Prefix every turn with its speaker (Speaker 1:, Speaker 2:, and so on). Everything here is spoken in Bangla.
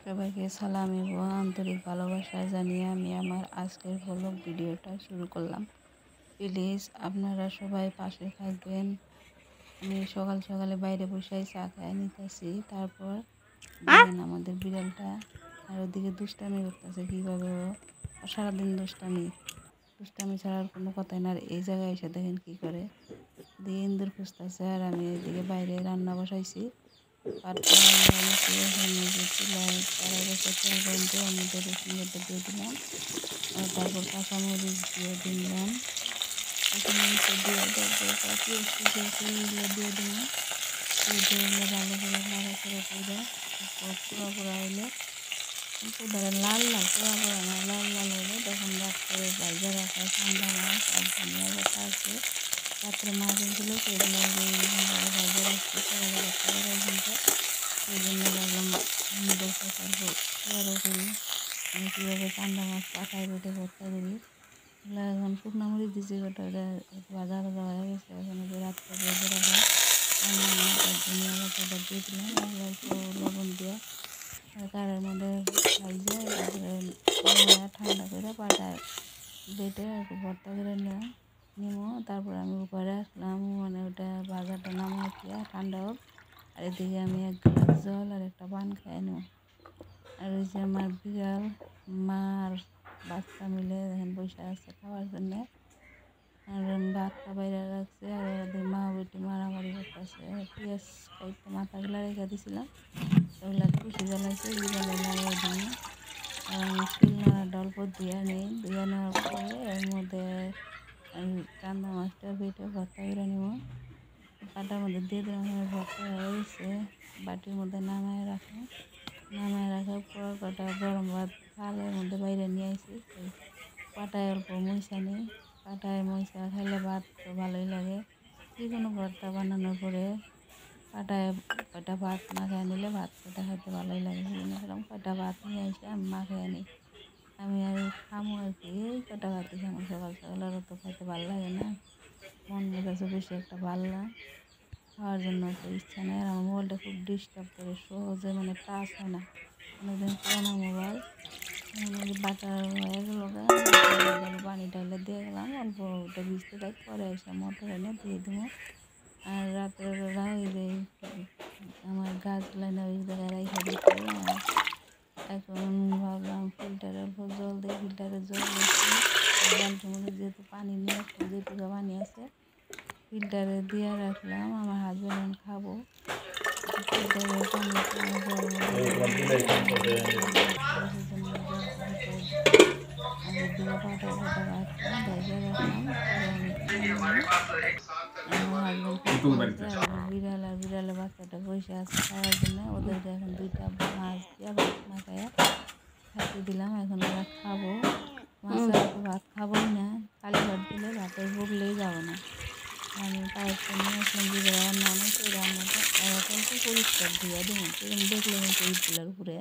Speaker 1: সবাইকে সালাম এবং আন্তরিক ভালোবাসা জানিয়ে আমি আমার আজকের ব্লগ ভিডিওটা শুরু করলাম। প্লিজ আপনারা সবাই পাশে থাকবেন। আমি সকাল সকালে বাইরে বসে চা খাই নিতেছি। তারপর দেখেন আমাদের বিড়ালটা আর ওদিকে দুষ্টামি করতেছে কীভাবে ও সারাদিন দুষ্টামি ছাড়ার কোনো কথাই না। আর এই জায়গায় এসে দেখেন কী করে দিয়ে ইন্দুর খুঁজতেছে। আর আমি এদিকে বাইরে রান্না বসাইছি। চুলায় কড়াই বসে তেল গরম করে আমি রসুন বাটা দিয়ে দিলাম। আর তারপর কাঁচামরিচ দিয়ে দিলাম। কাঁচামরিচ দিয়ে তারপর এগুলো দিয়ে দিলাম। এগুলো ভালো করে নাড়াচাড়া করে পুরো হইলে ধরেন লাল লাল পুরা না লাল লাল হলে তখন রাত্রে বাইরে রাখা ঠান্ডা মাছ আর ধনিয়া পাতা আছে। রাত্রে মাছ এগুলো সেগুলো বাইরে রাখছি কিন্তু এই জন্য ভাবলাম দেখতে পারবো আরও করি আমি কীভাবে ঠান্ডা মাছ পাঠায় বেটে ভর্তা করি। এগুলো এখন শুকনো মরিচ দিচ্ছি গোটা ভাজা ভাজা হয়ে গেছে। এখন যে রাত্রে ভেজে রাখা ঠান্ডা মাছ আর ধনিয়া পাতাটা দিয়ে দিলাম। অল্প লবণ দিয়ে কারের মধ্যে ভাইজে তারপরে ঠান্ডা করে পাঠায় বেটে ভর্তা করে নিমো। তারপর আমি উপরে আসলাম মানে ওটা ভাজাটা নামাই দিয়া ঠান্ডা হোক। আর এদিকে আমি এক গ্লাস জল আর একটা পান খাই নেব। আর ওই যে আমার বিড়াল মা আর বাচ্চা মিলে দেখেন বসে আছে খাওয়ার জন্য। আর ভাতটা বাইরে রাখছে আর ওদের মা বেটি মারামারি করতেছে। পেঁয়াজ কয়েকটা মাথাগুলো রেখে দিয়েছিলাম ওগুলো খুশি জ্বালাইছে বিড়ালে লাগাই দিয়ে। আর আমি শিলনোড়াটা অল্প ধুয়ে নিই। ধুয়ে নেওয়ার পরে এর মধ্যে চান্দা মাছটা বেটে ভর্তা করে নেব। পাটার মধ্যে দিয়ে দিলাম। ভর্তা হয়ে গেছে বাটির মধ্যে নামায় রাখার পর কটা গরম ভাত থালের মধ্যে বাইরে নিয়ে আসি। পাটায় অল্প মইচা নিই। পাটায় মইচা খাইলে ভাত তো ভালোই লাগে। যে কোনো ভর্তা বানানোর পরে পাটায় কটা ভাত মাখায় নিলে ভাত কটা খাইতে ভালোই লাগে। সেরকম কটা ভাত নিয়ে এসে আমি মাখায় নিই। আমি আর খামো আর কি এই কটা ভাতই খামো সকাল সকাল আরও তো খাইতে ভালো লাগে না। মন মেজাজও বেশি একটা ভালো না খাওয়ার জন্য তো ইচ্ছা নেই। আর আমার মোবাইলটা খুব ডিস্টার্ব করে সহজে মানে টাচ হয় না। অনেকদিন পুরানো মোবাইল বাটার হয়ে গেল পানি টাইলে দিয়ে গেলাম অল্প ওটা ভিজতে থাক পরে এসে মোটর এনে দিয়ে দেবো। আর রাতের বেলা ওই যে আমার গাছ লাইনে ওই জায়গায় রেখে দিতে। এখন ভাবলাম ফিল্টারে অল্প জল দিয়ে ফিল্টারে জল দিচ্ছি। বালতির মধ্যে যেহেতু পানি নিয়ে আসলাম যেটুকু পানি আছে ফিল্টারে দিয়ে রাখলাম। আমার হাজবেন্ড খাবো ফিল্টারের পানি আগের দিকে পাটা রাখলাম ভেজে রাখলাম। পরে আমি আমার হাজবেন্ড বিড়ালের বাচ্চাটা বসে আছে খাওয়ার জন্য। ওদেরকে এখন দুইটা মাছ দিয়ে ভাত মাখায় খাইতে দিলাম। এখন ওরা খাবো মাছের তো ভাত খাবোই না। খালি ভাত দিলে ভাতের বগলেই যাবো না। আমি পায়েসটা নিয়ে আসলাম যে রান্না অনেক রান্নাটা অল্প পরিষ্কার ধুয়ে দেবো সেরকম দেখলে কিন্তু ইটগুলোর উপরে